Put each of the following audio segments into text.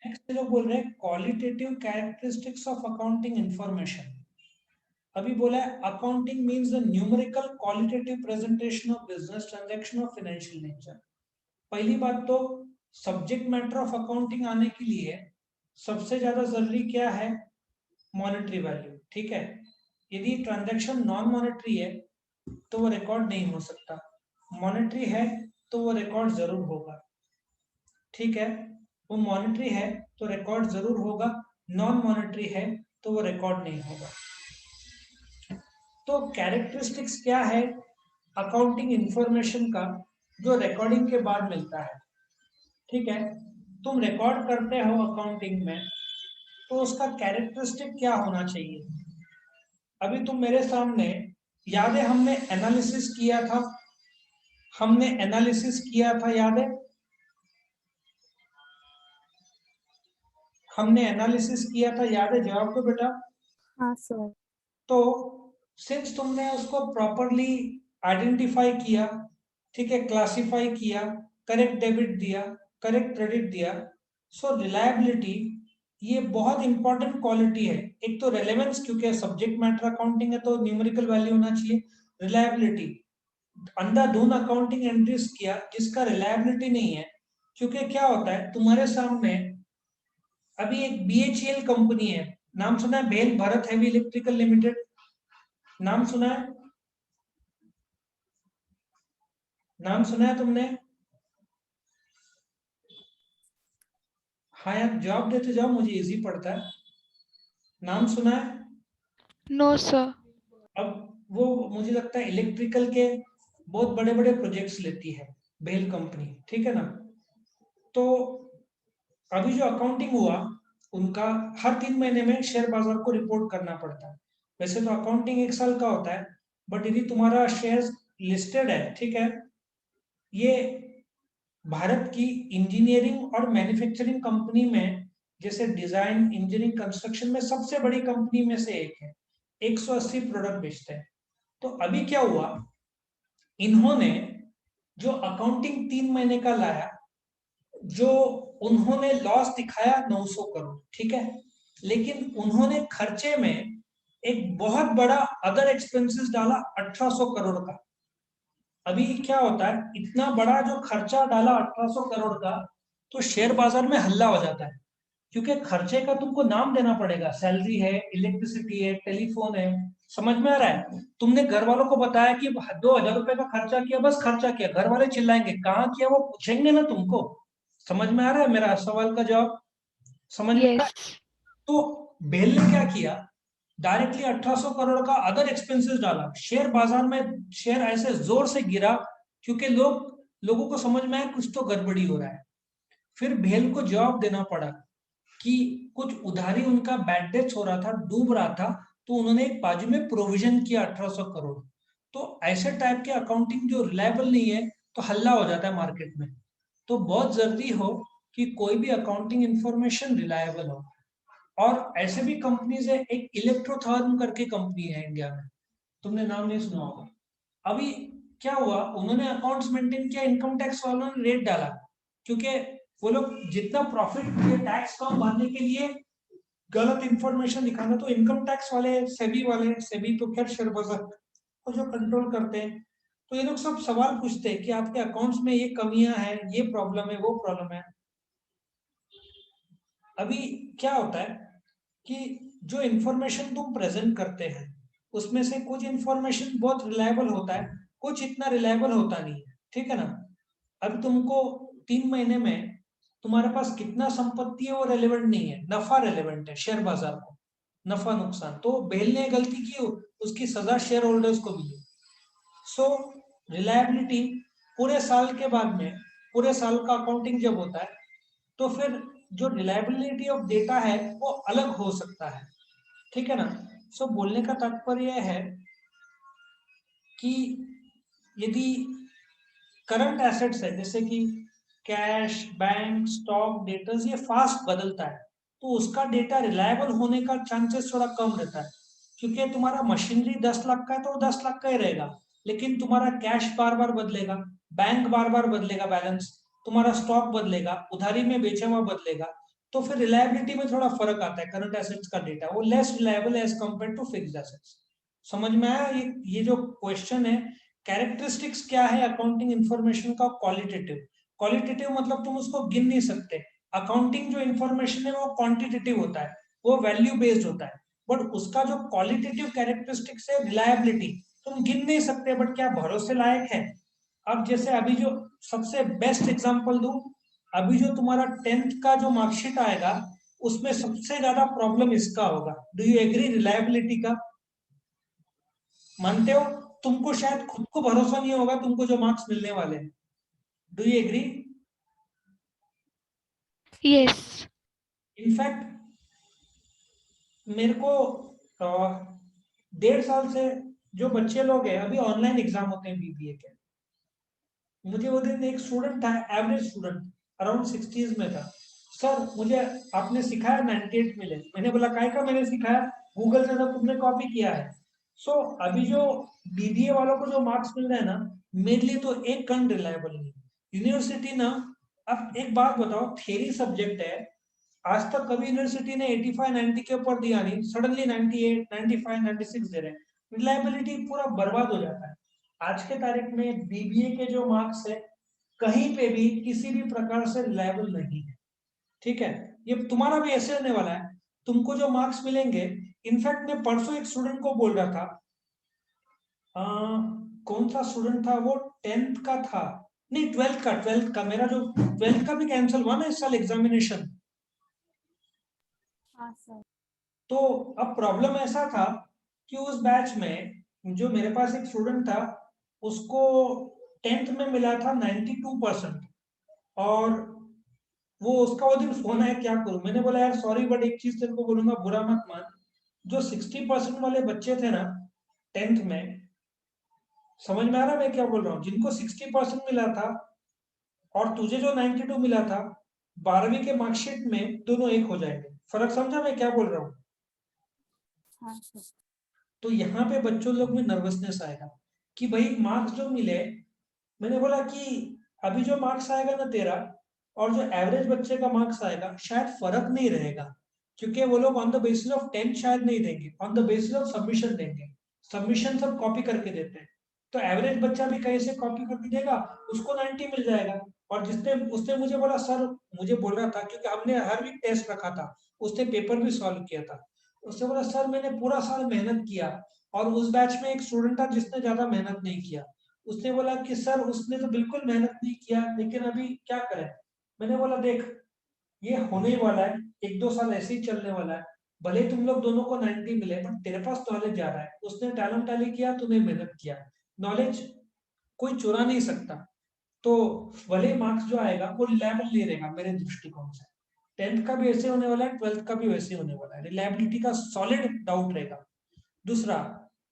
Next जो बोल रहे हैं qualitative characteristics of accounting information. अभी बोला है accounting means the numerical qualitative presentation of business transaction of financial nature. पहली बात तो सब्जेक्ट मैटर ऑफ अकाउंटिंग आने के लिए सबसे ज्यादा जरूरी क्या है? Monetary value. ठीक है, यदि ट्रांजैक्शन नॉन मॉनेटरी है तो वो रिकॉर्ड नहीं हो सकता, मॉनेटरी है तो वो रिकॉर्ड जरूर होगा। ठीक है, वो मॉनेटरी है तो रिकॉर्ड जरूर होगा, नॉन मॉनेटरी है तो वो रिकॉर्ड नहीं होगा। तो कैरेक्टरिस्टिक्स क्या है अकाउंटिंग इंफॉर्मेशन का जो रिकॉर्डिंग के बाद मिलता है? ठीक है, तुम रिकॉर्ड करते हो अकाउंटिंग में तो उसका कैरेक्टरिस्टिक क्या होना चाहिए? अभी तुम मेरे सामने, याद है हमने एनालिसिस किया था, हमने एनालिसिस किया था, याद है? हमने एनालिसिस किया था, याद है? जवाब दो बेटा। हाँ सर। तो सिंस तुमने उसको प्रॉपरली आइडेंटिफाई किया, ठीक है, क्लासिफाई किया, करेक्ट डेबिट दिया, करेक्ट क्रेडिट दिया, सो रिलायबिलिटी ये बहुत इंपॉर्टेंट क्वालिटी है। एक तो रेलेवेंस, क्योंकि सब्जेक्ट मैटर अकाउंटिंग है तो न्यूमेरिकल वैल्यू होना चाहिए। रिलायबिलिटी, अंधाधुंध अकाउंटिंग एंट्रीज किया जिसका रिलायबिलिटी नहीं है, क्योंकि क्या होता है तुम्हारे सामने अभी एक बीएचईएल कंपनी है, नाम सुना है? BHEL Bharat heavy electrical limited, नाम सुना है? नाम सुना है तुमने? हाँ यार, जवाब देते जाओ, मुझे इजी पड़ता है। नाम सुना है? No sir. अब वो मुझे लगता है इलेक्ट्रिकल के बहुत बड़े बड़े प्रोजेक्ट्स लेती है बेल कंपनी, ठीक है ना? तो अभी जो अकाउंटिंग हुआ उनका, हर 3 महीने में शेयर बाजार को रिपोर्ट करना पड़ता है। वैसे तो अकाउंटिंग 1 साल का होता है, बट यदि तुम्हारा शेयर लिस्टेड है, ठीक है, ये भारत की इंजीनियरिंग और मैन्युफैक्चरिंग कंपनी में, जैसे डिजाइन इंजीनियरिंग कंस्ट्रक्शन में सबसे बड़ी कंपनी में से एक है, 180 प्रोडक्ट बेचते हैं। तो अभी क्या हुआ, इन्होंने जो अकाउंटिंग 3 महीने का लाया, जो उन्होंने लॉस दिखाया 900 करोड़, ठीक है, लेकिन उन्होंने खर्चे में एक बहुत बड़ा अदर एक्सपेंसेस डाला 1800 करोड़ का। अभी क्या होता है, इतना बड़ा जो खर्चा डाला 1800 करोड़ का, तो शेयर बाजार में हल्ला हो जाता है, क्योंकि खर्चे का तुमको नाम देना पड़ेगा, सैलरी है, इलेक्ट्रिसिटी है, टेलीफोन है। समझ में आ रहा है? तुमने घर वालों को बताया कि 2000 रुपए का खर्चा किया, बस खर्चा किया, घर वाले चिल्लाएंगे कहाँ किया, वो पूछेंगे ना तुमको। समझ में आ रहा है मेरा सवाल का जवाब? समझ में आ रहा है? यस। तो बेल ने क्या किया, डायरेक्टली 1800 करोड़ का अदर एक्सपेंसेस डाला शेयर बाजार में। शेयर ऐसे जोर से गिरा क्योंकि लोगों को समझ में आया कुछ तो गड़बड़ी हो रहा है। फिर भेल को जवाब देना पड़ा कि कुछ उधारी, उनका बैड डेट्स हो रहा था, डूब रहा था, तो उन्होंने एक बाजू में प्रोविजन किया 1800 करोड़। तो ऐसे टाइप के अकाउंटिंग जो रिलायबल नहीं है तो हल्ला हो जाता है मार्केट में। तो बहुत जरूरी हो कि कोई भी अकाउंटिंग इंफॉर्मेशन रिलायबल हो। और ऐसे भी कंपनीज है, एक इलेक्ट्रोथर्म करके कंपनी है इंडिया में, तुमने नाम नहीं सुना होगा। अभी क्या हुआ, उन्होंने अकाउंट्स मेंटेन किया, इनकम टैक्स वालों ने रेट डाला, क्योंकि वो लोग जितना प्रॉफिट किए टैक्स कम भरने के लिए गलत इंफॉर्मेशन दिखाना, तो इनकम टैक्स वाले, सेबी वाले, सेबी तो खैर शेयर बाजार को जो कंट्रोल करते हैं, तो ये लोग सब सवाल पूछते हैं कि आपके अकाउंट्स में ये कमियां हैं, ये प्रॉब्लम है, वो प्रॉब्लम है। अभी क्या होता है कि जो इंफॉर्मेशन तुम प्रेजेंट करते हैं उसमें से कुछ इंफॉर्मेशन बहुत रिलायबल होता है, कुछ इतना रिलायबल होता नहीं है, ठीक है ना? अब तुमको 3 महीने में तुम्हारे पास कितना संपत्ति है वो रेलेवेंट नहीं है, नफा रेलेवेंट है शेयर बाजार को, नफा नुकसान। तो बेल ने गलती की, उसकी सजा शेयर होल्डर्स को मिली। सो रिलायबिलिटी पूरे साल के बाद में, पूरे साल का अकाउंटिंग जब होता है तो फिर जो रिलायबिलिटी ऑफ डेटा है वो अलग हो सकता है, ठीक है ना? सो बोलने का तात्पर्य है कि यदि करंट एसेट्स है जैसे कि कैश, बैंक, स्टॉक, डेटर्स, ये फास्ट बदलता है, तो उसका डेटा रिलायबल होने का चांसेस थोड़ा कम रहता है, क्योंकि तुम्हारा मशीनरी 10 लाख का है तो वो 10 लाख का ही रहेगा, लेकिन तुम्हारा कैश बार बार बदलेगा, बैंक बार बार बदलेगा बैलेंस, तुम्हारा स्टॉक बदलेगा, उधारी में बेचा हुआ बदलेगा। तो फिर रिलायबिलिटी में थोड़ा फर्क आता है। करंट एसेट्स का डेटा वो less reliable as compare to fixed assets. समझ में आया? ये जो क्वेश्चन है, कैरेक्टरिस्टिक्स क्या है अकाउंटिंग इंफॉर्मेशन का? क्वालिटेटिव। क्वालिटेटिव मतलब तुम उसको गिन नहीं सकते। अकाउंटिंग जो इंफॉर्मेशन है वो क्वांटिटेटिव होता है, वो वैल्यू बेस्ड होता है। बट उसका जो क्वालिटेटिव कैरेक्टरिस्टिक्स है, रिलायबिलिटी, तुम गिन नहीं सकते बट क्या भरोसे लायक है। अब जैसे अभी जो सबसे बेस्ट एग्जांपल दूं, अभी जो तुम्हारा 10th का जो मार्कशीट आएगा उसमें सबसे ज्यादा प्रॉब्लम इसका होगा। Do you agree? रिलायबिलिटी का मानते हो? तुमको शायद खुद को भरोसा नहीं होगा तुमको जो मार्क्स मिलने वाले हैं। Do you agree? Yes. In fact मेरे को 1.5 साल से जो बच्चे लोग हैं, अभी ऑनलाइन एग्जाम होते हैं बीबीए के, मुझे वो दिन एक स्टूडेंट था, एवरेज स्टूडेंट, अराउंड 60s में था। सर मुझे आपने सिखाया 98 मिले। मैंने बोला काय का मैंने सिखाया? गूगल से तो तुमने कॉपी किया है। सो अभी जो बीबीए वालों को जो मार्क्स मिल रहे हैं ना, मेरे लिए तो एक कण रिलायबल नहीं। यूनिवर्सिटी ना, अब एक बात बताओ, थ्योरी सब्जेक्ट है, आज तक कभी यूनिवर्सिटी ने 85 90 के ऊपर दिया नहीं, सडनली 98 95 96 दे रहे हैं। रिलायबिलिटी पूरा बर्बाद हो जाता है। आज के तारीख में बीबीए के जो मार्क्स है कहीं पे भी किसी भी प्रकार से रिलायबल नहीं है। ठीक है? ये तुम्हारा भी ऐसे होने वाला है। तुमको जो मार्क्स मिलेंगे, इनफैक्ट मैं परसों एक स्टूडेंट को बोल रहा था, आ, कौन सा स्टूडेंट था वो? 10th का था, नहीं 12th का मेरा जो 12th का भी कैंसिल हुआ ना इस साल एग्जामिनेशन। हाँ सर। तो अब प्रॉब्लम ऐसा था कि उस बैच में जो मेरे पास एक स्टूडेंट था, उसको 10th में मिला था 92%। और वो उसका वो दिन फोन आया, क्या करूं? मैंने बोला यार सॉरी बट एक चीज तेरे को बोलूंगा, बुरा मत मान। जो 60% वाले बच्चे थे ना 10th में, समझ में आ रहा है मैं क्या बोल रहा हूँ? जिनको 60% मिला था और तुझे जो 92 मिला था, 12वीं के मार्कशीट में दोनों एक हो जाएंगे। फर्क समझा मैं क्या बोल रहा हूँ? हाँ सर। तो यहाँ पे बच्चों लोग में नर्वसनेस आएगा कि भाई मार्क्स जो मिले। मैंने बोला कि अभी जो मार्क्स आएगा ना तेरा, और जो एवरेज बच्चे का मार्क्स आएगा शायद फर्क नहीं रहेगा, क्योंकि वो लोग ऑन द बेसिस ऑफ 10 शायद नहीं देंगे, on the basis of submission देंगे। सबमिशन सब कॉपी करके देते हैं। तो एवरेज बच्चा भी कहीं से कॉपी करके देगा, उसको 90 मिल जाएगा। और जिसने उसने मुझे बोला सर, मुझे बोल रहा था क्योंकि हमने हर वीक टेस्ट रखा था, उसने पेपर भी सॉल्व किया था। उसने बोला सर मैंने पूरा साल मेहनत किया, और उस बैच में एक स्टूडेंट था जिसने ज्यादा मेहनत नहीं किया। उसने बोला कि सर उसने तो बिल्कुल मेहनत नहीं किया, लेकिन अभी क्या करें? मैंने बोला देख, ये होने ही वाला है, 1-2 साल ऐसे ही चलने वाला है। भले तुम लोग दोनों को 90 मिले बट तेरे पास नॉलेज ज्यादा है, उसने टैलेंट टैली किया, तूने मेहनत किया। नॉलेज कोई चुरा नहीं सकता। तो भले मार्क्स जो आएगा वो रिलायबल नहीं रहेगा मेरे दृष्टिकोण से। 10th का भी ऐसे होने वाला है, 12th का भी वैसे होने वाला है। रिलायबिलिटी का सॉलिड डाउट रहेगा। दूसरा,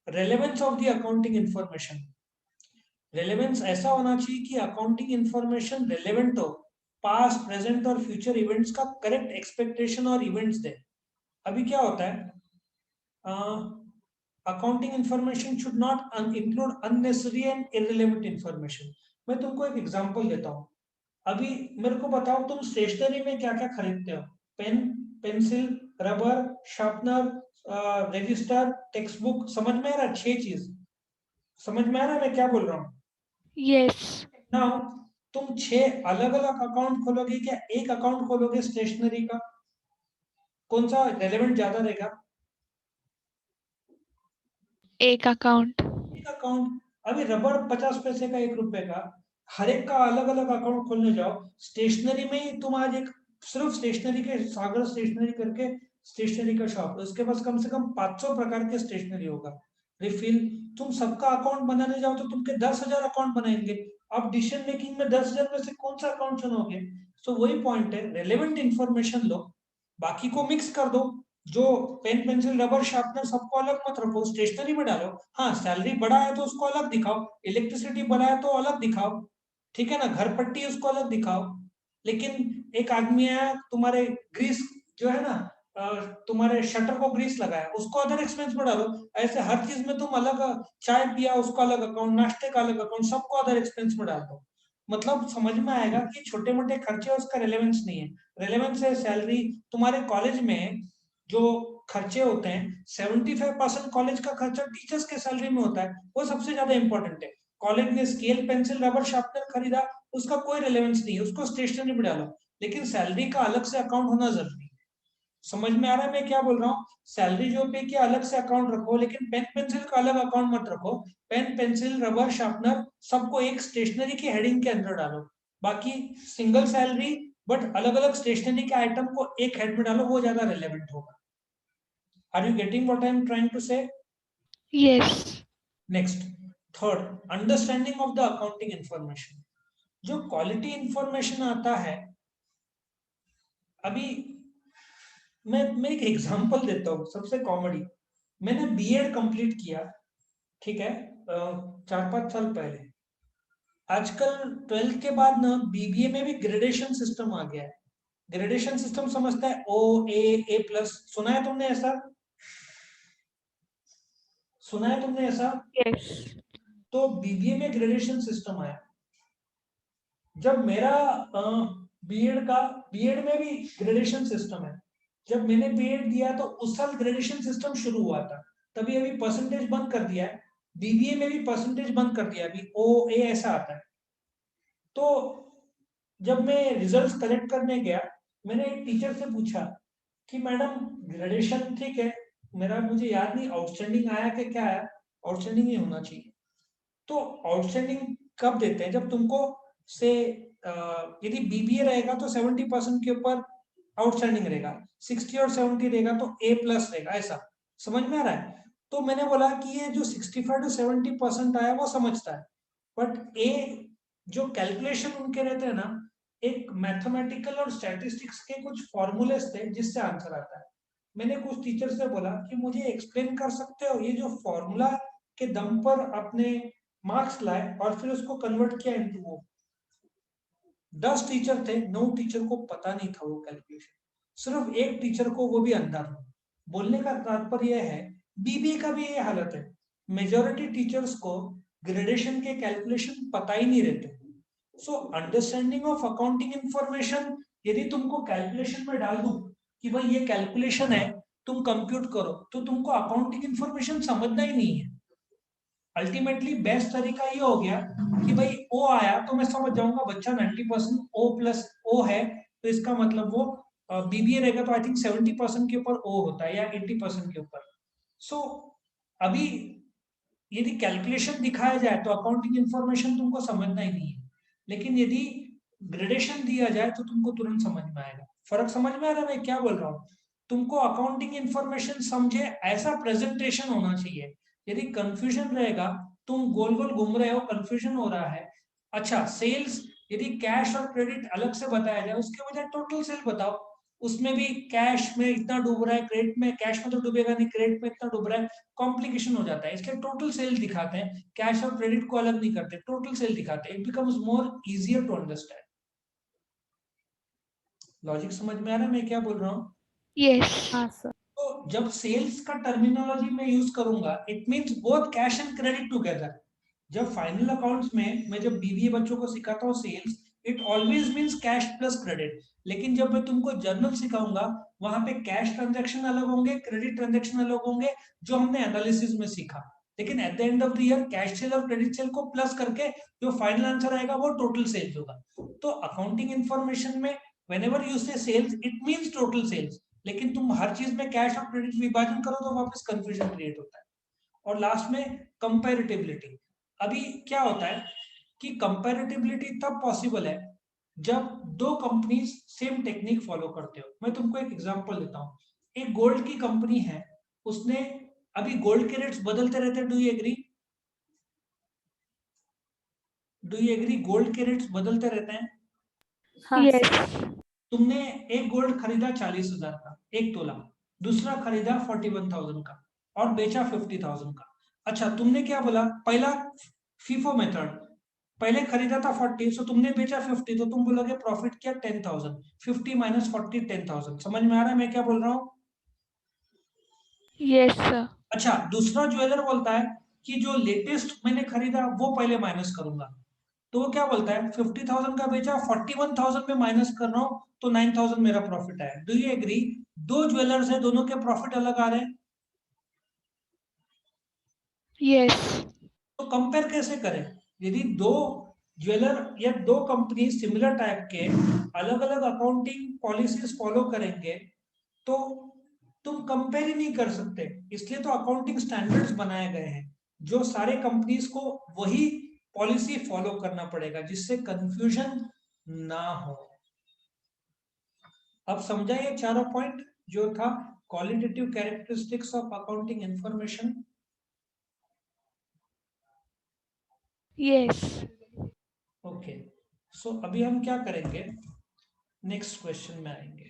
relevance of the accounting information. Relevance ऐसा होना चाहिए कि अकाउंटिंग इंफॉर्मेशन रेलेवेंट हो, पास्ट प्रेजेंट और फ्यूचर इवेंट्स का करेक्ट एक्सपेक्टेशन और इवेंट्स दे। अभी क्या होता है, accounting information should not include unnecessary and irrelevant information. मैं तुमको एक एग्जांपल देता हूँ। अभी मेरे को बताओ, तुम स्टेशनरी में क्या क्या खरीदते हो? Pen, pencil, rubber, sharpener, register, text book. समझ में आ रहा है? 6 चीज। समझ में आ रहा है मैं क्या बोल रहा हूँ? Yes. नाउ तुम 6 अलग अलग अकाउंट खोलोगे क्या एक अकाउंट खोलोगे स्टेशनरी का? कौन सा रेलेवेंट ज्यादा रहेगा? एक अकाउंट। एक अकाउंट। अभी रबड़ 50 पैसे का, 1 रुपए का, हर एक का अलग अलग अकाउंट खोलने जाओ। स्टेशनरी में ही तुम आज एक, सिर्फ स्टेशनरी के, सागर स्टेशनरी करके स्टेशनरी का शॉप है, उसके पास कम से कम 500 प्रकार के स्टेशनरी होगा। रिफिल, तुम सबका अकाउंट बनाने जाओ तो तुमके 10,000 अकाउंट बनाएंगे। आप डिसीजन मेकिंग में 10,000 में से कौन सा अकाउंट चुनोगे? सो वही पॉइंट है, रेलेवेंट इंफॉर्मेशन लो, बाकी को मिक्स कर दो। जो पेन पेंसिल रबर शार्पनर सबको अलग मत रखो, स्टेशनरी में डालो। हाँ सैलरी बढ़ा है तो उसको अलग दिखाओ, इलेक्ट्रिसिटी बढ़ा है तो अलग दिखाओ, ठीक है ना, घर पट्टी उसको अलग दिखाओ। लेकिन एक आदमी है तुम्हारे, ग्रीस जो है ना, तुम्हारे शटर को ग्रीस लगाया, उसको अदर एक्सपेंस में डालो। ऐसे हर चीज में तुम अलग, चाय पिया उसका अलग अकाउंट, नाश्ते का अलग अकाउंट, सबको अदर एक्सपेंस में डाल दो। मतलब समझ में आएगा कि छोटे मोटे खर्चे उसका रेलेवेंस नहीं है। रेलेवेंस है सैलरी। तुम्हारे कॉलेज में जो खर्चे होते हैं 75% कॉलेज का खर्चा टीचर्स के सैलरी में होता है, वो सबसे ज्यादा इंपॉर्टेंट है। कॉलेज ने स्केल पेंसिल रबर शार्पनर खरीदा, उसका कोई रेलेवेंस नहीं है, उसको स्टेशनरी में डालो, लेकिन सैलरी का अलग से अकाउंट होना जरूरी है। समझ में आ रहा है मैं क्या बोल रहा हूँ? सैलरी जो पे किया अलग से अकाउंट रखो, लेकिन पेन पेंसिल का अलग अकाउंट मत रखो। पेन पेंसिल रबर शार्पनर सबको एक स्टेशनरी की हेडिंग के अंदर डालो। बाकी सिंगल सैलरी बट अलग अलग स्टेशनरी के आइटम को एक हेड में डालो, वो ज्यादा रिलेवेंट होगा। Are you getting what I am trying to say? Yes. Next, third, understanding of the accounting information. जो क्वालिटी इंफॉर्मेशन आता है, अभी मैं एक एग्जांपल देता हूँ सबसे कॉमेडी। मैंने बीएड कंप्लीट किया, ठीक है, 4-5 साल पहले। आजकल 12th के बाद ना बीबीए में भी ग्रेडेशन सिस्टम आ गया है। ग्रेडेशन सिस्टम समझता है, ओ, ए प्लस, सुना है तुमने ऐसा? सुना है तुमने ऐसा? Yes. तो बीबीए में ग्रेडेशन सिस्टम आया। जब मेरा बीएड में भी ग्रेडेशन सिस्टम है। जब मैंने बीएड दिया तो उस साल ग्रेडेशन सिस्टम शुरू हुआ था, तभी अभी परसेंटेज बंद कर दिया है। बीबीए में भी परसेंटेज बंद कर दिया, अभी ओ ए ऐसा आता है। तो जब मैं रिजल्ट्स कलेक्ट करने गया, मैंने एक टीचर से पूछा कि मैडम ग्रेडेशन ठीक है, मेरा मुझे याद नहीं आउटस्टैंडिंग आया कि क्या आया, आउटस्टैंडिंग ही होना चाहिए। तो आउटस्टैंडिंग कब देते हैं? जब तुमको से यदि बीबीए रहेगा तो 70% के ऊपर आउटस्टैंडिंग रहेगा, 60 और 70 रहेगा तो ए प्लस रहेगा, ऐसा समझ में आ रहा है? तो मैंने बोला कि ये जो 65 to 70% आया वो समझता है, बट ए जो कैलकुलेशन उनके रहते हैं ना, एक मैथमेटिकल और स्टैटिस्टिक्स के कुछ फॉर्मूले थे जिससे आंसर आता है। मैंने कुछ टीचर से बोला कि मुझे एक्सप्लेन कर सकते हो ये जो फॉर्मूला के दम पर अपने मार्क्स लाए और फिर उसको कन्वर्ट किया इनटू वो। 10 टीचर थे, 9 टीचर को पता नहीं था वो कैलकुलेशन, सिर्फ एक टीचर को, वो भी अंदर। बोलने का तात्पर्य है बीबीए का भी ये हालत है, मेजोरिटी टीचर्स को ग्रेडेशन के कैलकुलेशन पता ही नहीं रहते। So understanding of accounting information, यदि तुमको कैलकुलेशन में डाल दूं कि भाई ये कैलकुलेशन है, तुम कंप्यूट करो, तो तुमको अकाउंटिंग इंफॉर्मेशन समझना ही नहीं है। अल्टीमेटली बेस्ट तरीका ये हो गया कि भाई ओ आया तो मैं समझ जाऊंगा बच्चा 90% ओ प्लस ओ है, तो इसका मतलब वो बीबीए रहेगा तो आई थिंक 70% के ऊपर ओ होता है या 80% के ऊपर। सो अभी यदि कैलकुलेशन दिखाया जाए तो अकाउंटिंग इंफॉर्मेशन तुमको समझना ही नहीं है, लेकिन यदि ग्रेडेशन दिया जाए तो तुमको तुरंत समझ में आएगा। फर्क समझ में आ रहा है मैं क्या बोल रहा हूँ? तुमको अकाउंटिंग इंफॉर्मेशन समझे ऐसा प्रेजेंटेशन होना चाहिए। यदि कंफ्यूजन रहेगा, तुम गोल गोल घूम रहे हो, कंफ्यूजन हो रहा है, अच्छा सेल्स, यदि कैश और क्रेडिट अलग से बताया जाए उसके बजाय टोटल सेल बताओ, उसमें भी कैश में इतना डूब रहा है, क्रेडिट में, कैश में तो डूबेगा नहीं, क्रेडिट में इतना डूब रहा है, कॉम्प्लिकेशन हो जाता है। इसलिए टोटल सेल दिखाते हैं, कैश और क्रेडिट को अलग नहीं करते, टोटल सेल दिखाते हैं, it becomes more easier to understand. Logic समझ में आ रहा है मैं क्या बोल रहा हूँ? Yes. हाँ सर। तो जब सेल्स का टर्मिनोलॉजी में यूज करूंगा, it means both cash and credit together. जब फाइनल अकाउंट्स में मैं जब बीबीए बच्चों को सिखाता हूँ sales, it always means cash plus credit. लेकिन जब मैं तुमको जर्नल सिखाऊंगा, वहां पे कैश ट्रांजैक्शन अलग होंगे, क्रेडिट ट्रांजैक्शन अलग होंगे, जो हमने एनालिसिस में सीखा। लेकिन at the end of the year cash cell और क्रेडिट सेल को प्लस करके जो फाइनल आंसर आएगा वो टोटल सेल्स होगा। तो अकाउंटिंग इंफॉर्मेशन में whenever you say sales it means total sales, लेकिन तुम हर चीज में कैश और क्रेडिट विभाजन करो तो वापस कंफ्यूजन क्रिएट होता है। और लास्ट में कंपैरेटिबिलिटी। अभी क्या होता है कि कंपैरेटिबिलिटी तब पॉसिबल है जब दो कंपनीज सेम टेक्निक फॉलो करते हो। मैं तुमको एक एग्जांपल देता हूँ। एक गोल्ड की कंपनी है, उसने, अभी गोल्ड के रेट्स बदलते रहते हैं, do you agree? Do you agree gold के रेट्स बदलते रहते हैं? हाँ Yes. सर। तुमने एक गोल्ड खरीदा 40,000 का, 1 तोला, दूसरा खरीदा 41,000 का और बेचा 50,000 का। अच्छा, तुमने क्या बोला? पहला फीफो मेथड, पहले खरीदा था 40, सो तुमने बेचा 50, तो तुम बोलोगे प्रॉफिट किया 10,000, 50 माइनस 40 10,000। समझ में आ रहा है मैं क्या बोल रहा हूँ? Yes, sir. अच्छा, दूसरा ज्वेलर बोलता है कि जो लेटेस्ट मैंने खरीदा वो पहले माइनस करूंगा, तो वो क्या बोलता है 50,000 का बेचा 41,000 में माइनस कर रहा हूं तो 9,000 मेरा प्रॉफिट आया। Do you agree? दो ज्वेलर्स है, दोनों के प्रॉफिट अलग आ रहे हैं, Yes. तो कंपेयर कैसे करें? यदि दो ज्वेलर या दो कंपनी सिमिलर टाइप के अलग अलग अकाउंटिंग पॉलिसीज फॉलो करेंगे तो तुम कंपेयर ही नहीं कर सकते। इसलिए तो अकाउंटिंग स्टैंडर्ड्स बनाए गए हैं, जो सारे कंपनीज को वही पॉलिसी फॉलो करना पड़ेगा, जिससे कंफ्यूजन ना हो। अब समझा ये चारों पॉइंट जो था qualitative characteristics of accounting information. Yes. Okay, so अभी हम क्या करेंगे, नेक्स्ट क्वेश्चन में आएंगे।